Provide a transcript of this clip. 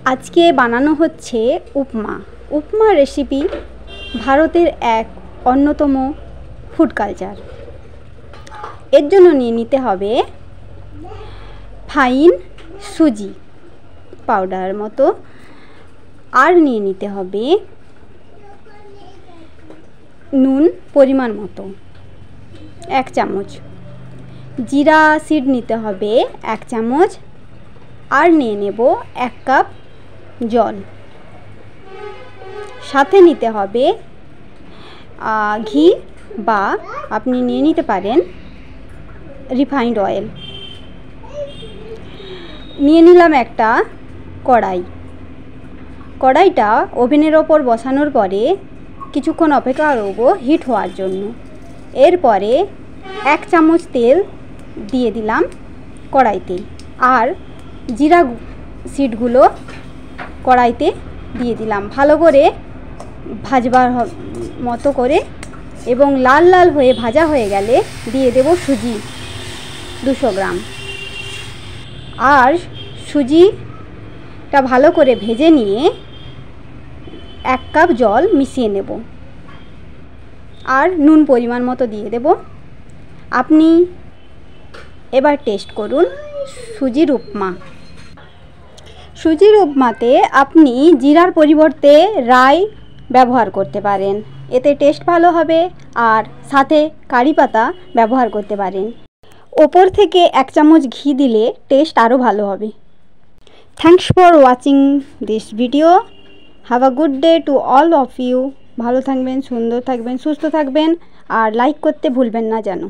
আজকে বানানো হচ্ছে উপমা। উপমা রেসিপি ভারতের এক অন্যতম ফুড কালচার। এর জন্য নিয়ে নিতে হবে ফাইন সুজি পাউডার মতো, আর নিয়ে নিতে হবে নুন পরিমাণ মতো 1 চামচ, জিরা সিড নিতে হবে 1 চামচ, আর নিয়ে নেব 1 কাপ জল। সাথে নিতে হবে ঘি বা আপনি নিয়ে নিতে পারেন রিফাইন্ড অয়েল। নিয়ে নিলাম একটা কড়াইটা ওভেনের ওপর বসানোর পরে কিছুক্ষণ অপেক্ষা করব হিট হওয়ার জন্য। এরপরে 1 চামচ তেল দিয়ে দিলাম কড়াইতে, আর জিরা সিডগুলো কড়াইতে দিয়ে দিলাম ভালো করে ভাজবার মতো করে, এবং লাল লাল হয়ে ভাজা হয়ে গেলে দিয়ে দেব সুজি 200 গ্রাম। আর সুজিটা ভালো করে ভেজে নিয়ে 1 কাপ জল মিশিয়ে নেব, আর নুন পরিমাণ মতো দিয়ে দেব। আপনি এবার টেস্ট করুন সুজির উপমা। সুজির উপমাতে আপনি জিরার পরিবর্তে রাই ব্যবহার করতে পারেন, এতে টেস্ট ভালো হবে। আর সাথে কারি পাতা ব্যবহার করতে পারেন। ওপর থেকে 1 চামচ ঘি দিলে টেস্ট আরও ভালো হবে। Thanks for watching this video. Have a good day to all of you. ভালো থাকবেন, সুন্দর থাকবেন, সুস্থ থাকবেন, আর লাইক করতে ভুলবেন না যেন।